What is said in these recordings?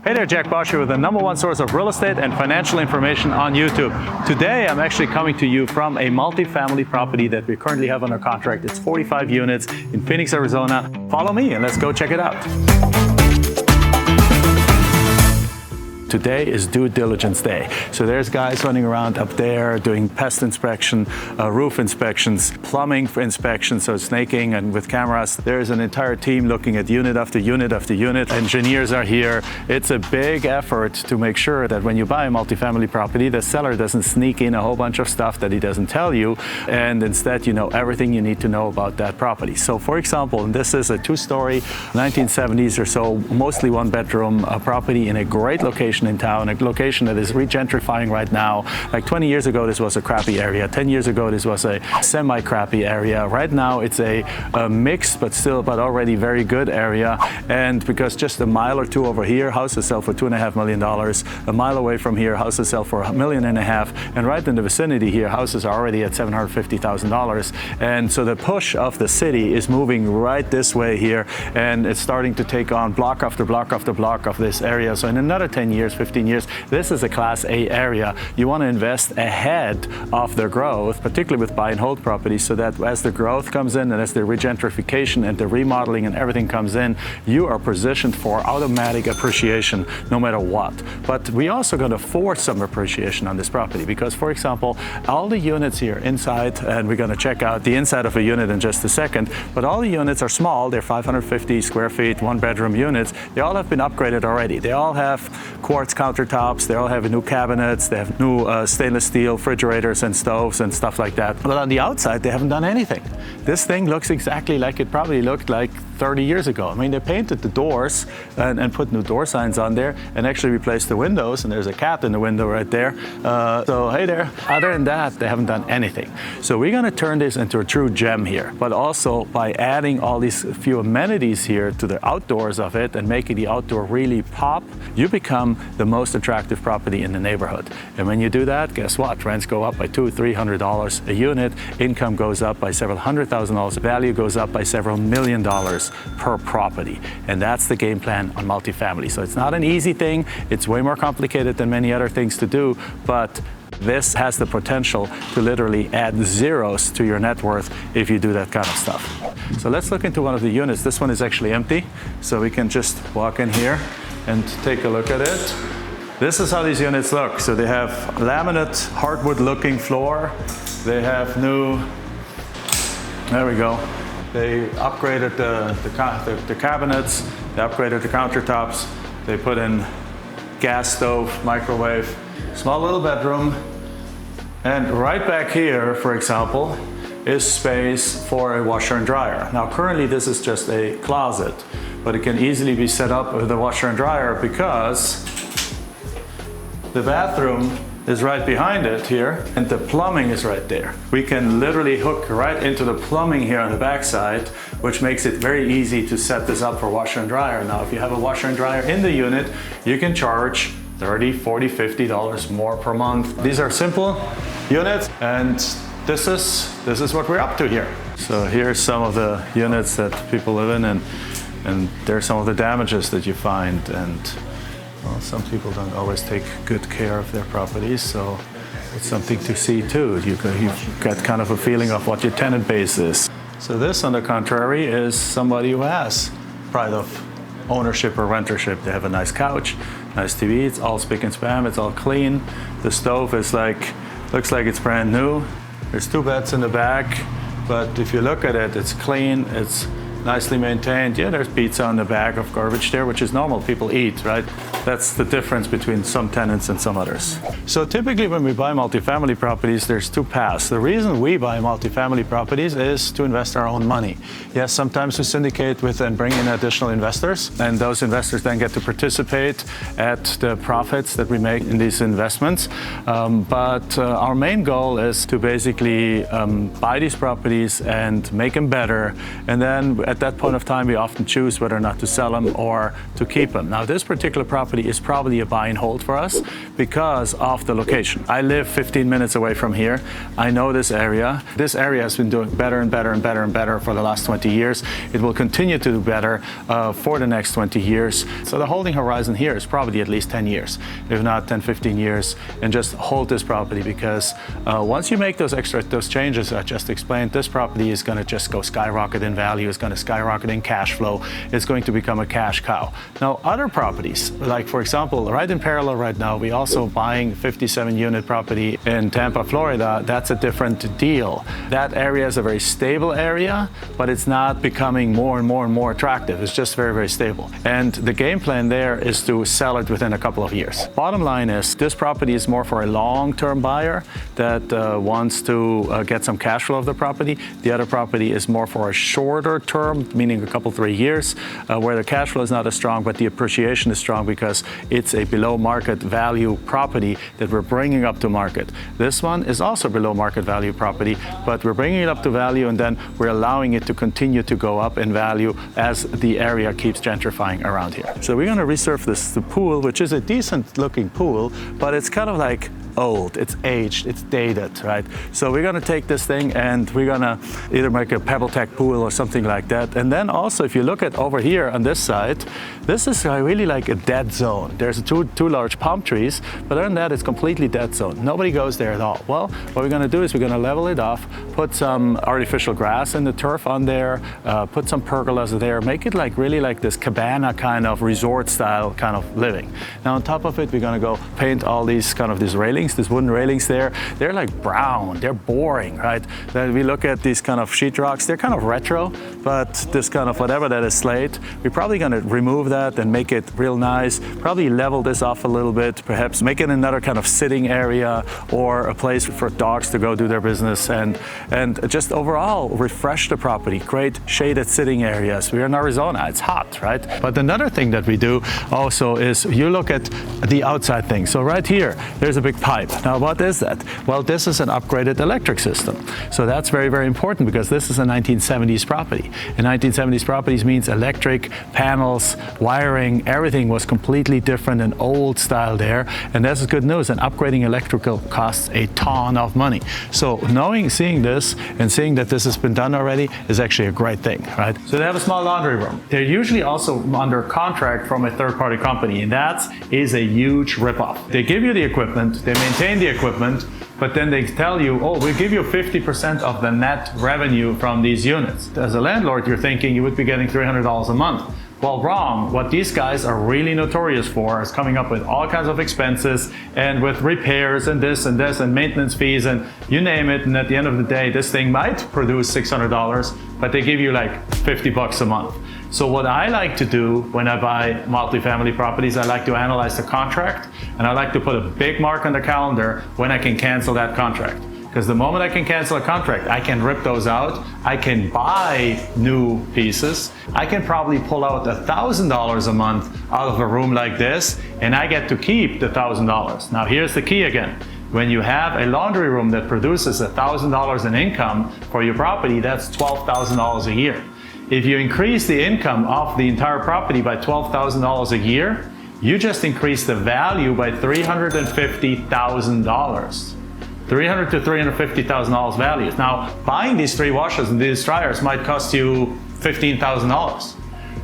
Hey there, Jack Bosch here with the #1 source of real estate and financial information on YouTube. Today I'm actually coming to you from a multi-family property that we currently have under contract. It's 45 units in Phoenix, Arizona. Follow me and let's go check it out. Today is due diligence day. So there's guys running around up there doing pest inspection, roof inspections, plumbing for inspection, so snaking and with cameras. There's an entire team looking at unit after unit after unit. Engineers are here. It's a big effort to make sure that when you buy a multifamily property, the seller doesn't sneak in a whole bunch of stuff that he doesn't tell you, and instead you know everything you need to know about that property. So for example, this is a 2-story, 1970s or so, mostly 1-bedroom property in a great location in town, a location that is regentrifying right now. Like 20 years ago, this was a crappy area. 10 years ago, this was a semi-crappy area. Right now, it's a mixed, but already very good area. And because just a mile or two over here, houses sell for $2.5 million. A mile away from here, houses sell for $1.5 million. And right in the vicinity here, houses are already at $750,000. And so the push of the city is moving right this way here, and it's starting to take on block after block after block of this area. So in another 10 years, 15 years, this is a Class A area. You want to invest ahead of their growth, particularly with buy and hold properties, so that as the growth comes in and as the regentrification and the remodeling and everything comes in, you are positioned for automatic appreciation no matter what. But we also going to force some appreciation on this property because, for example, all the units here inside, and we're going to check out the inside of a unit in just a second, but all the units are small. They're 550 square feet, 1-bedroom units. They all have been upgraded already. They all have quartz countertops, they all have new cabinets, they have new stainless steel refrigerators and stoves and stuff like that. But on the outside, they haven't done anything. This thing looks exactly like it probably looked like 30 years ago. I mean, they painted the doors and put new door signs on there and actually replaced the windows, and there's a cat in the window right there. So hey there. Other than that, they haven't done anything. So we're gonna turn this into a true gem here, but also by adding all these few amenities here to the outdoors of it and making the outdoor really pop, you become the most attractive property in the neighborhood. And when you do that, guess what? Rents go up by $200-300 a unit, income goes up by several $100,000, value goes up by several $1 million per property. And that's the game plan on multifamily. So it's not an easy thing. It's way more complicated than many other things to do, but this has the potential to literally add zeros to your net worth if you do that kind of stuff. So let's look into one of the units. This one is actually empty, so we can just walk in here and take a look at it. This is how these units look. So they have laminate, hardwood looking floor. They have new, there we go. They upgraded the cabinets, they upgraded the countertops, they put in gas stove, microwave, small little bedroom. And right back here, for example, is space for a washer and dryer. Now currently this is just a closet, but it can easily be set up with a washer and dryer because the bathroom is right behind it here, and the plumbing is right there. We can literally hook right into the plumbing here on the backside, which makes it very easy to set this up for washer and dryer. Now, if you have a washer and dryer in the unit, you can charge $30, $40, $50 more per month. These are simple units, and this is what we're up to here. So here's some of the units that people live in, and there's some of the damages that you find. And well, some people don't always take good care of their properties, so it's something to see too. You get kind of a feeling of what your tenant base is. So this, on the contrary, is somebody who has pride of ownership or rentership. They have a nice couch, nice TV, it's all spick and span, it's all clean. The stove is looks like it's brand new. There's 2 beds in the back, but if you look at it, it's clean, it's nicely maintained. Yeah, there's pizza on the back of garbage there, which is normal. People eat, right? That's the difference between some tenants and some others. So typically when we buy multifamily properties, there's 2 paths. The reason we buy multifamily properties is to invest our own money. Yes, sometimes we syndicate with and bring in additional investors, and those investors then get to participate at the profits that we make in these investments. But our main goal is to basically buy these properties and make them better, and then at that point of time, we often choose whether or not to sell them or to keep them. Now, this particular property is probably a buy and hold for us because of the location. I live 15 minutes away from here. I know this area. This area has been doing better and better and better and better for the last 20 years. It will continue to do better for the next 20 years. So the holding horizon here is probably at least 10 years, if not 10, 15 years, and just hold this property because once you make those changes I just explained, this property is going to just go skyrocket in value, it's going to skyrocket in cash flow, it's going to become a cash cow. Now, other properties, like for example, right in parallel right now, we also buying 57 unit property in Tampa, Florida. That's a different deal. That area is a very stable area, but it's not becoming more and more and more attractive. It's just very, very stable. And the game plan there is to sell it within a couple of years. Bottom line is, this property is more for a long-term buyer that wants to get some cash flow of the property. The other property is more for a shorter term, meaning a couple, 3 years, where the cash flow is not as strong, but the appreciation is strong because it's a below market value property that we're bringing up to market. This one is also below market value property, but we're bringing it up to value and then we're allowing it to continue to go up in value as the area keeps gentrifying around here. So we're going to resurface the pool, which is a decent looking pool, but it's kind of like old, it's aged, it's dated, right? So we're gonna take this thing and we're gonna either make a pebble tech pool or something like that. And then also, if you look at over here on this side, this is really like a dead zone. There's two large palm trees, but other than that, it's completely dead zone. Nobody goes there at all. Well, what we're gonna do is we're gonna level it off, put some artificial grass and the turf on there, put some pergolas there, make it like really like this cabana kind of resort style kind of living. Now on top of it, we're gonna go paint all these railings, these wooden railings there. They're like brown, they're boring, right? Then we look at these kind of sheetrocks, they're kind of retro, but this kind of whatever that is slate, we're probably gonna remove that and make it real nice, probably level this off a little bit, perhaps make it another kind of sitting area or a place for dogs to go do their business and just overall refresh the property, create shaded sitting areas. We're in Arizona, it's hot, right? But another thing that we do also is you look at the outside thing. So right here, there's a big pipe. Now, what is that? Well, this is an upgraded electric system. So that's very, very important because this is a 1970s property. And 1970s properties means electric, panels, wiring, everything was completely different and old style there. And that's good news. And upgrading electrical costs a ton of money. So seeing this and seeing that this has been done already is actually a great thing, right? So they have a small laundry room. They're usually also under contract from a third-party company, and that is a huge ripoff. They give you the equipment, they maintain the equipment, but then they tell you, oh, we'll give you 50% of the net revenue from these units. As a landlord, you're thinking you would be getting $300 a month. Well, wrong. What these guys are really notorious for is coming up with all kinds of expenses and with repairs and this and maintenance fees and you name it. And at the end of the day, this thing might produce $600, but they give you like $50 a month. So what I like to do when I buy multifamily properties, I like to analyze the contract and I like to put a big mark on the calendar when I can cancel that contract. Because the moment I can cancel a contract, I can rip those out, I can buy new pieces, I can probably pull out $1,000 a month out of a room like this, and I get to keep the $1,000. Now here's the key again. When you have a laundry room that produces $1,000 in income for your property, that's $12,000 a year. If you increase the income of the entire property by $12,000 a year, you just increase the value by $350,000. $300,000 to $350,000 values. Now, buying these 3 washers and these dryers might cost you $15,000.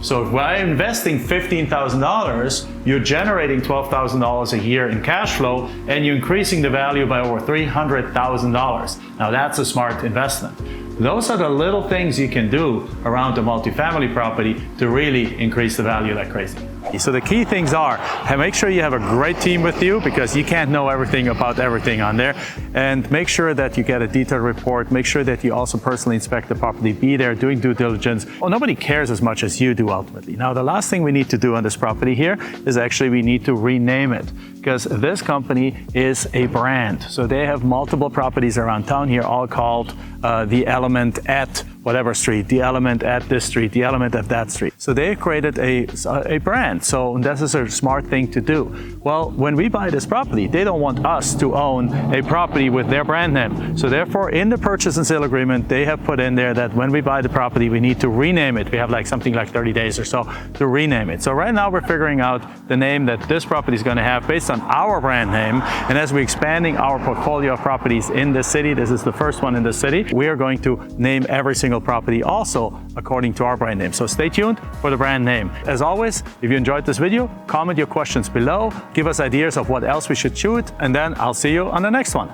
So if I'm investing $15,000, you're generating $12,000 a year in cash flow, and you're increasing the value by over $300,000. Now that's a smart investment. Those are the little things you can do around a multifamily property to really increase the value like crazy. So the key things are, make sure you have a great team with you because you can't know everything about everything on there. And make sure that you get a detailed report. Make sure that you also personally inspect the property, be there doing due diligence. Well, nobody cares as much as you do ultimately. Now, the last thing we need to do on this property here is actually we need to rename it because this company is a brand. So they have multiple properties around town here, all called the Element at whatever street, the element at this street, the element at that street. So they created a brand. So this is a smart thing to do. Well, when we buy this property, they don't want us to own a property with their brand name. So therefore, in the purchase and sale agreement, they have put in there that when we buy the property, we need to rename it. We have like something like 30 days or so to rename it. So right now we're figuring out the name that this property is going to have based on our brand name. And as we're expanding our portfolio of properties in the city, this is the first one in the city, we are going to name every single property also according to our brand name. So stay tuned for the brand name. As always, if you enjoyed this video, comment your questions below, give us ideas of what else we should shoot, and then I'll see you on the next one.